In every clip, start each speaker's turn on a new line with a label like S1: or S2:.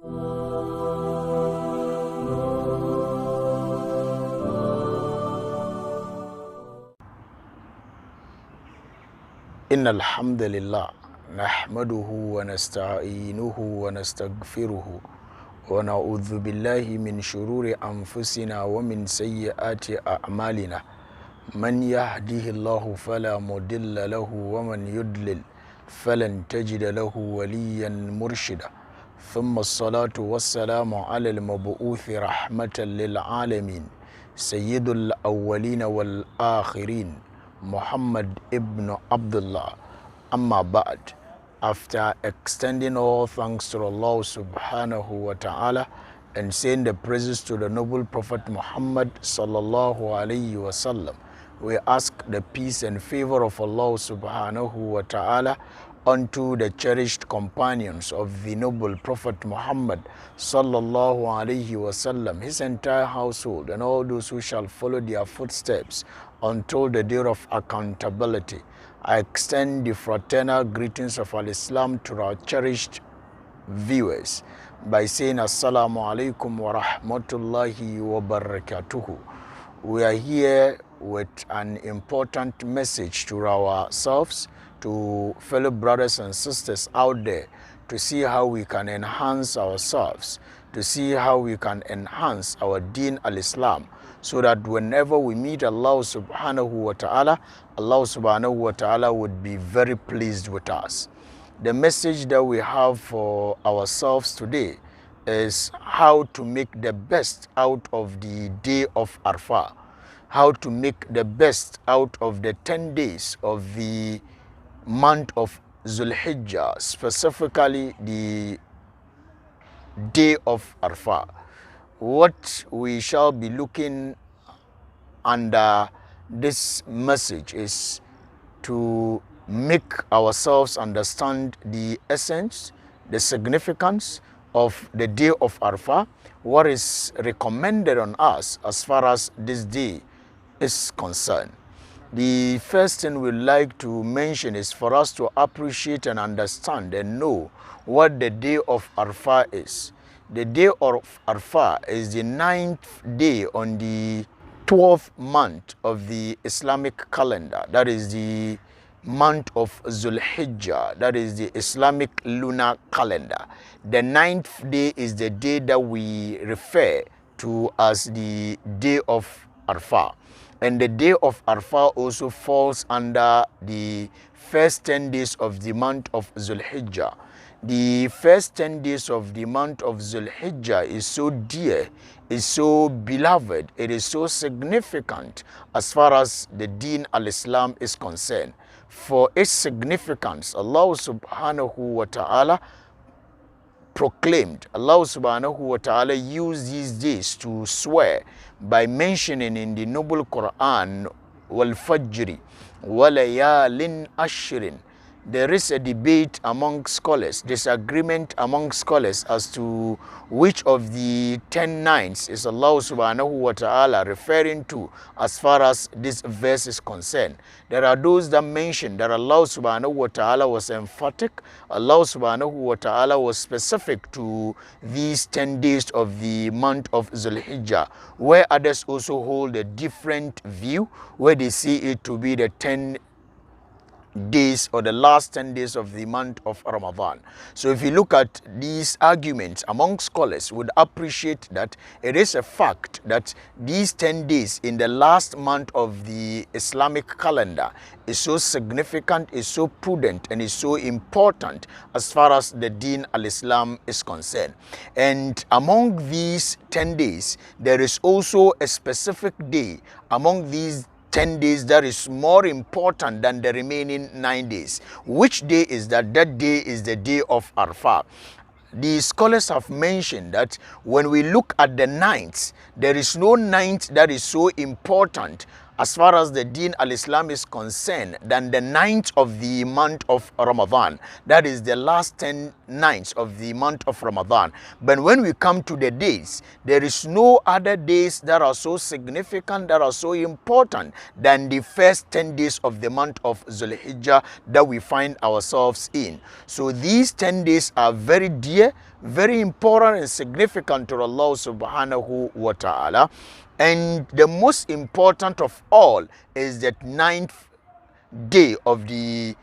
S1: إن الحمد لله نحمده ونستعينه ونستغفره ونعوذ بالله من شرور أنفسنا ومن سيئات أعمالنا من يهده الله فلا مضل له ومن يضلل فلن تجد له وليا مرشدا ثم الصلاة والسلام على المبعوث رحمة للعالمين سيد الأولين والآخرين Muhammad ibn Abdullah. Amma Ba'd. After extending all thanks to Allah subhanahu wa ta'ala and saying the praises to the noble Prophet Muhammad sallallahu alayhi wa sallam, we ask the peace and favor of Allah subhanahu wa ta'ala unto the cherished companions of the noble Prophet Muhammad sallallahu alayhi wa sallam, his entire household, and all those who shall follow their footsteps until the day of accountability. I extend the fraternal greetings of Al-Islam to our cherished viewers by saying Assalamu alaikum wa rahmatullahi wa barakatuhu. We are here with an important message to ourselves, to fellow brothers and sisters out there, to see how we can enhance ourselves, to see how we can enhance our Deen al-Islam, so that whenever we meet Allah subhanahu wa ta'ala, Allah subhanahu wa ta'ala would be very pleased with us. The message that we have for ourselves today is how to make the best out of the day of Arafah, how to make the best out of the 10 days of the month of Zulhijjah, specifically the day of Arafah. What we shall be looking under this message is to make ourselves understand the essence, the significance of the day of Arafah, what is recommended on us as far as this day is concerned. The first thing we'd like to mention is for us to appreciate and understand and know what the day of Arafah is. The day of Arafah is the 9th day on the 12th month of the Islamic calendar. That is the month of Zulhijjah. That is the Islamic lunar calendar. The 9th day is the day that we refer to as the day of Arafah. And the day of Arafah also falls under the first 10 days of the month of Zulhijjah. The first 10 days of the month of Zulhijjah is so dear, is so beloved, it is so significant as far as the Deen al-Islam is concerned. For its significance, Allah subhanahu wa ta'ala proclaimed, Allah subhanahu wa ta'ala used these days to swear by mentioning in the noble Quran, wal fajri wa layalin ashrin. There is a debate among scholars, disagreement among scholars as to which of the 10 nights is Allah subhanahu wa ta'ala referring to as far as this verse is concerned. There are those that mention that Allah subhanahu wa ta'ala was emphatic, Allah subhanahu wa ta'ala was specific to these 10 days of the month of Zulhijjah, where others also hold a different view, where they see it to be the 10 days or the last 10 days of the month of Ramadan. So if you look at these arguments among scholars, would appreciate that it is a fact that these 10 days in the last month of the Islamic calendar is so significant, is so prudent, and is so important as far as the Deen al-Islam is concerned. And among these 10 days, there is also a specific day among these 10 days that is more important than the remaining 9 days. Which day is that? That day is the day of Arafah. The scholars have mentioned that when we look at the ninth, there is no ninth that is so important as far as the Deen al-Islam is concerned than the ninth of the month of Ramadan. That is the last 10 nights of the month of Ramadan. But when we come to the days, there is no other days that are so significant, that are so important than the first 10 days of the month of Zulhijjah that we find ourselves in. So these 10 days are very dear, very important and significant to Allah subhanahu wa ta'ala. And the most important of all is that ninth day of the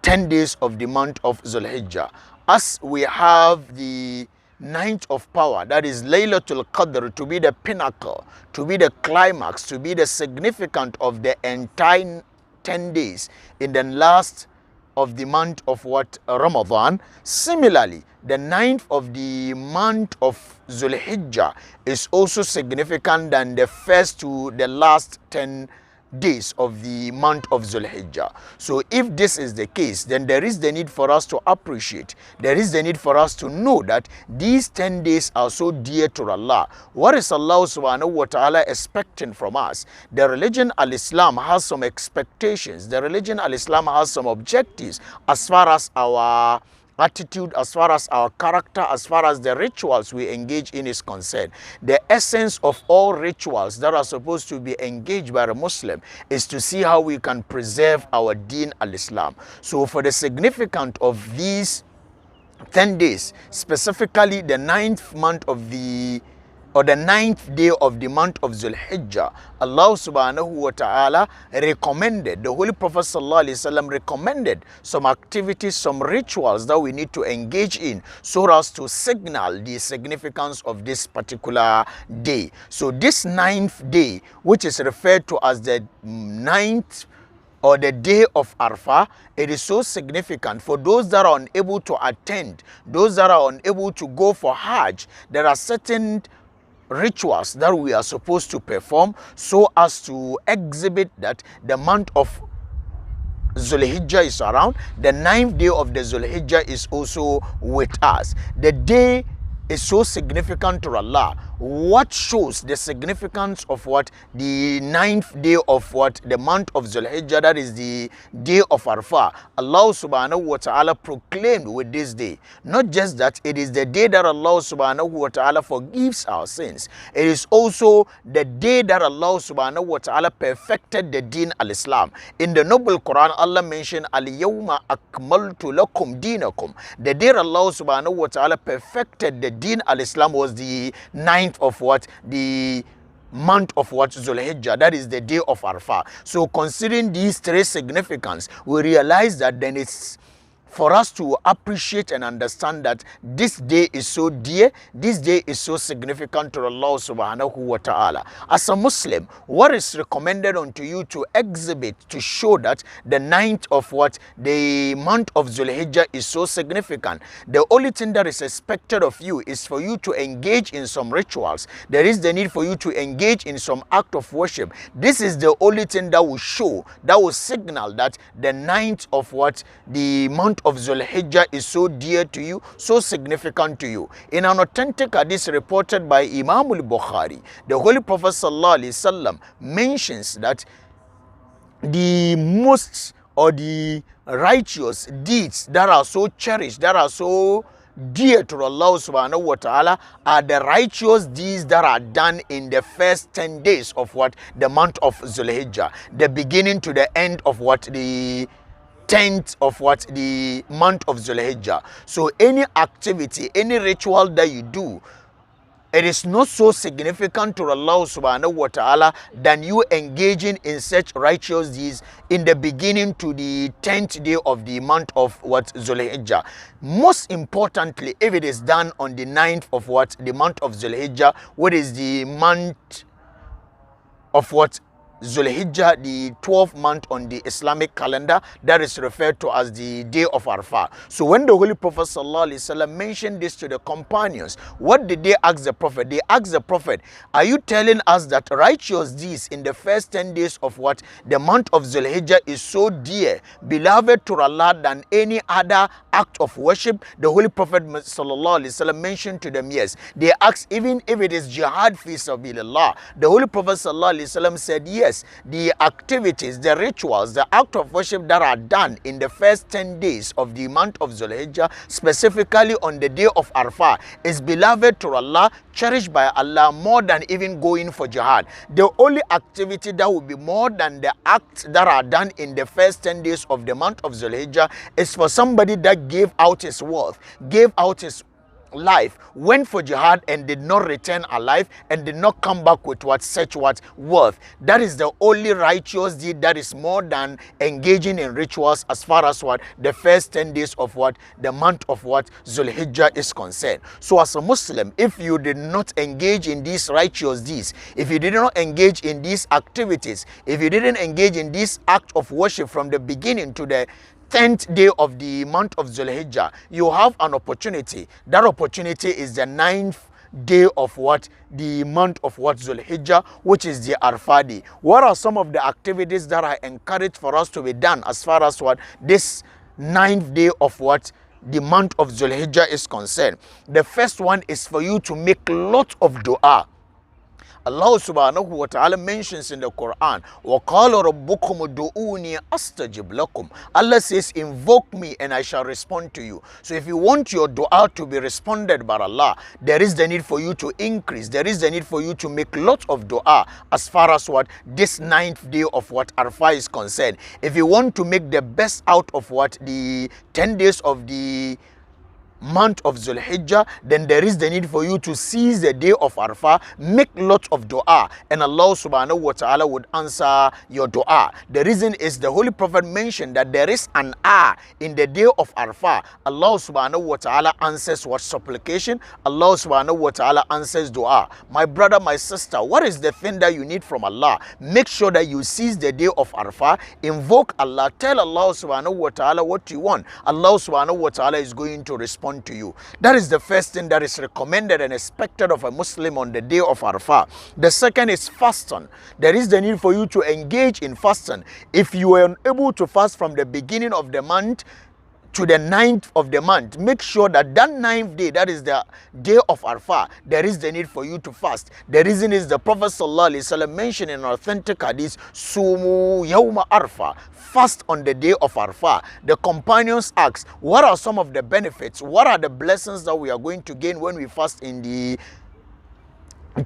S1: 10 days of the month of Zulhijjah. As we have the ninth of power, that is Laylatul Qadr, to be the pinnacle, to be the climax, to be the significant of the entire 10 days in the last of the month of Ramadan. Similarly, the ninth of the month of Zulhijjah is also significant than the first to the last 10 days of the month of Zulhijjah. So if this is the case, then there is the need for us to appreciate, there is the need for us to know that these 10 days are so dear to Allah. What is Allah subhanahu wa ta'ala expecting from us? The religion al-Islam has some expectations. The religion al-Islam has some objectives as far as our attitude, as far as our character, as far as the rituals we engage in is concerned. The essence of all rituals that are supposed to be engaged by a Muslim is to see how we can preserve our Deen al-Islam. So for the significance of these 10 days, specifically the ninth month of the ninth day of the month of Zulhijjah, Allah subhanahu wa ta'ala recommended, the Holy Prophet sallallahu alaihi wasallam recommended some activities, some rituals that we need to engage in so as to signal the significance of this particular day. So this ninth day, which is referred to as the ninth or the day of Arafah, it is so significant for those that are unable to attend, those that are unable to go for Hajj. There are certain rituals that we are supposed to perform so as to exhibit that the month of Zulhijjah is around, the ninth day of the Zulhijjah is also with us. The day is so significant to Allah. What shows the significance of the ninth day of the month of Zulhijjah, that is the day of Arafah? Allah subhanahu wa ta'ala proclaimed with this day, not just that it is the day that Allah subhanahu wa ta'ala forgives our sins, it is also the day that Allah subhanahu wa ta'ala perfected the Deen al-Islam. In the noble Quran, Allah mentioned al-yawma akmaltu lakum dinakum. The day Allah subhanahu wa ta'ala perfected the Deen al-Islam was the ninth of the month of Zulhijjah, that is the day of Arafah. So considering these three significance, we realize that then it's for us to appreciate and understand that this day is so dear, this day is so significant to Allah subhanahu wa ta'ala. As a Muslim, what is recommended unto you to exhibit, to show that the ninth of the month of Zulhijjah is so significant? The only thing that is expected of you is for you to engage in some rituals. There is the need for you to engage in some act of worship. This is the only thing that will show, that will signal that the ninth of the month of Zulhijjah is so dear to you, so significant to you. In an authentic hadith reported by Imam al-Bukhari, the Holy Prophet sallallahu alaihi wasallam mentions that the most or the righteous deeds that are so cherished, that are so dear to Allah subhanahu wa ta'ala, are the righteous deeds that are done in the first 10 days of the month of Zulhijjah, the beginning to the end of the 10th of the month of Zulhijjah. So any activity, any ritual that you do, it is not so significant to Allah subhanahu wa ta'ala than you engaging in such righteous deeds in the beginning to the 10th day of the month of Zulhijjah. Most importantly, if it is done on the 9th of the month of Zulhijjah, what is the month of Zulhijjah, the 12th month on the Islamic calendar, that is referred to as the day of Arafah. So when the Holy Prophet ﷺ mentioned this to the companions, what did they ask the Prophet? They asked the Prophet, are you telling us that righteous deeds in the first 10 days of what? The month of Zulhijjah is so dear, beloved to Allah than any other act of worship? The Holy Prophet ﷺ mentioned to them, yes. They asked, even if it is jihad fi sabilillah. The Holy Prophet ﷺ said, yes. The activities, the rituals, the act of worship that are done in the first 10 days of the month of Zulhijjah, specifically on the day of Arafah, is beloved to Allah, cherished by Allah more than even going for jihad. The only activity that will be more than the acts that are done in the first 10 days of the month of Zulhijjah is for somebody that gave out his wealth, gave out his life, went for jihad and did not return alive and did not come back with what such what worth. That is the only righteous deed that is more than engaging in rituals as far as what the first 10 days of what the month of what Zulhijjah is concerned. So as a Muslim, if you did not engage in these righteous deeds, if you did not engage in these activities, if you didn't engage in this act of worship from the beginning to the 10th day of the month of Zulhijjah, you have an opportunity. That opportunity is the 9th day of what? The month of what? Zulhijjah, which is the Arafah day. What are some of the activities that are encouraged for us to be done as far as what? This 9th day of what? The month of Zulhijjah is concerned. The first one is for you to make lot of dua. Allah subhanahu wa ta'ala mentions in the Quran, وَقَالَ رَبُّكُمُ دُعُونِي أَسْتَجِبْ لَكُمْ. Allah says, invoke me and I shall respond to you. So if you want your dua to be responded by Allah, there is the need for you to increase. There is the need for you to make lots of dua as far as what? This 9th day of what? Arafah is concerned. If you want to make the best out of what? The 10 days of the month of Zulhijjah, then there is the need for you to seize the day of Arafah, make lots of dua, and Allah subhanahu wa ta'ala would answer your dua. The reason is the Holy Prophet mentioned that there is an hour in the day of Arafah. Allah subhanahu wa ta'ala answers what? Supplication. Allah subhanahu wa ta'ala answers dua. My brother, my sister, what is the thing that you need from Allah? Make sure that you seize the day of Arafah, invoke Allah, tell Allah subhanahu wa ta'ala what you want. Allah subhanahu wa ta'ala is going to respond to you. That is the first thing that is recommended and expected of a Muslim on the day of Arafah. The second is fasting. There is the need for you to engage in fasting. If you are unable to fast from the beginning of the month to the 9th of the month, make sure that that 9th day, that is the day of Arafah, there is the need for you to fast. The reason is the Prophet ﷺ mentioned in authentic hadith, Sumu Yawma Arafah, fast on the day of Arafah. The companions asked, what are some of the benefits? What are the blessings that we are going to gain when we fast in the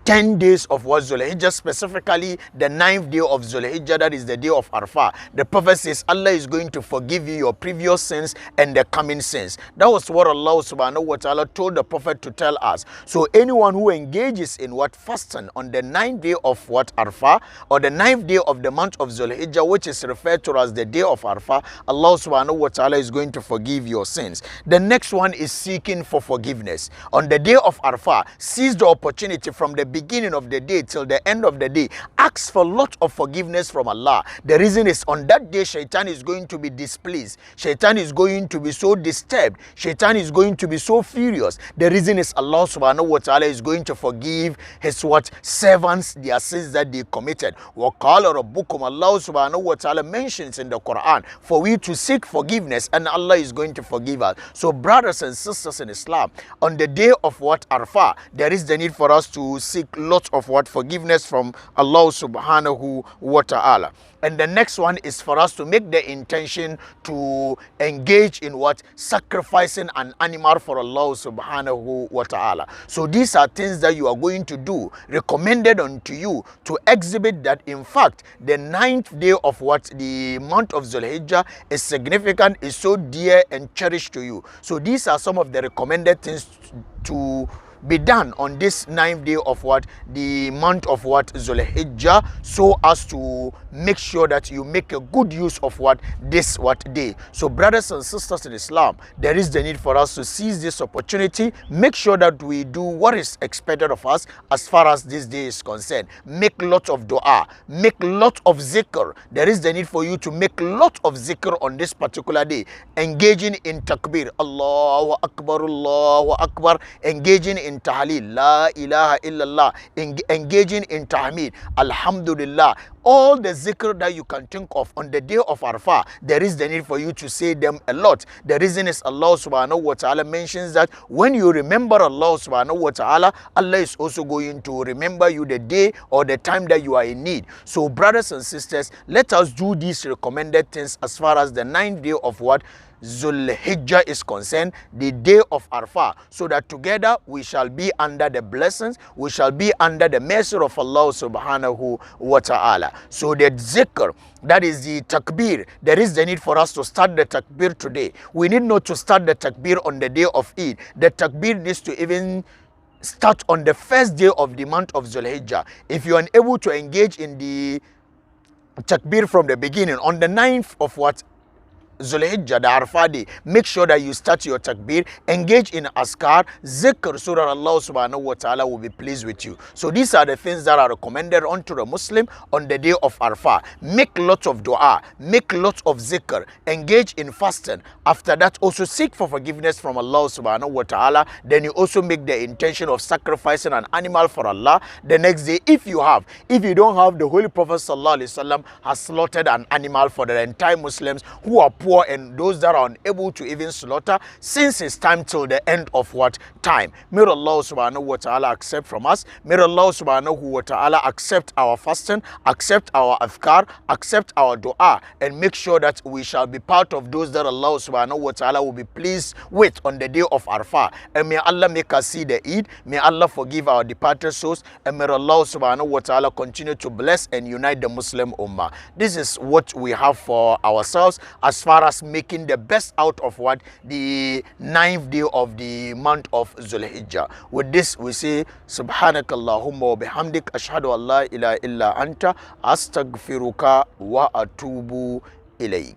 S1: 10 days of what? Zulhijjah, specifically the 9th day of Zulhijjah, that is the day of Arafah. The Prophet says Allah is going to forgive you your previous sins and the coming sins. That was what Allah subhanahu wa ta'ala told the Prophet to tell us. So anyone who engages in what? Fasting on the 9th day of what? Arafah, or the 9th day of the month of Zulhijjah, which is referred to as the day of Arafah, Allah subhanahu wa ta'ala is going to forgive your sins. The next one is seeking for forgiveness. On the day of Arafah, seize the opportunity from the beginning of the day till the end of the day. Ask for a lot of forgiveness from Allah. The reason is on that day, Shaitan is going to be displeased. Shaitan is going to be so disturbed. Shaitan is going to be so furious. The reason is Allah subhanahu wa ta'ala is going to forgive his what? Servants their sins that they committed. وَقَالَ رَبُّكُمْ. Allah subhanahu wa ta'ala mentions in the Quran for we to seek forgiveness and Allah is going to forgive us. So brothers and sisters in Islam, on the day of what? Arafah, there is the need for us to seek lots of what? Forgiveness from Allah subhanahu wa ta'ala. And the next one is for us to make the intention to engage in what? Sacrificing an animal for Allah subhanahu wa ta'ala. So these are things that you are going to do, recommended unto you to exhibit that in fact the 9th day of what? The month of Zulhijjah is significant, is so dear and cherished to you. So these are some of the recommended things to be done on this ninth day of what? The month of what? Zulhijjah, so as to make sure that you make a good use of what? This what day. So brothers and sisters in Islam, there is the need for us to seize this opportunity, make sure that we do what is expected of us as far as this day is concerned. Make lot of dua, make lot of zikr. There is the need for you to make lot of zikr on this particular day, engaging in takbir, Allahu Akbar, engaging in tahleel, la ilaha illallah, engaging in tahmid, alhamdulillah. All the zikr that you can think of on the day of Arafah, there is the need for you to say them a lot. The reason is Allah subhanahu wa ta'ala mentions that when you remember Allah subhanahu wa ta'ala, Allah is also going to remember you the day or the time that you are in need. So brothers and sisters, let us do these recommended things as far as the ninth day of what? Zulhijjah is concerned, the day of Arafah, so that together we shall be under the blessings, we shall be under the mercy of Allah subhanahu wa ta'ala. So the zikr, that is the takbir, there is the need for us to start the takbir today. We need not to start the takbir on the day of Eid. The takbir needs to even start on the first day of the month of Zulhijjah. If you are unable to engage in the takbir from the beginning, on the ninth of what? Zulhijjah, the Arafah day, make sure that you start your takbir, engage in askar, zikr, so that Allah subhanahu wa ta'ala will be pleased with you. So these are the things that are recommended unto the Muslim on the day of Arafah. Make lots of dua, make lots of zikr, engage in fasting. After that, also seek for forgiveness from Allah subhanahu wa ta'ala. Then you also make the intention of sacrificing an animal for Allah. The next day, if you don't have, the Holy Prophet sallallahu alaihi wasallam has slaughtered an animal for the entire Muslims who are poor and those that are unable to even slaughter, since it's time till the end of what? Time. May Allah subhanahu wa ta'ala accept from us. May Allah subhanahu wa ta'ala accept our fasting, accept our afkar, accept our dua, and make sure that we shall be part of those that Allah subhanahu wa ta'ala will be pleased with on the day of Arafah. And may Allah make us see the Eid. May Allah forgive our departed souls, and may Allah subhanahu wa ta'ala continue to bless and unite the Muslim Ummah. This is what we have for ourselves as far as making the best out of what? The ninth day of the month of Zulhijjah. With this we say subhanakallahumma wa bihamdik, ashhadu an la ilaha illa anta, astaghfiruka wa atubu ilayk.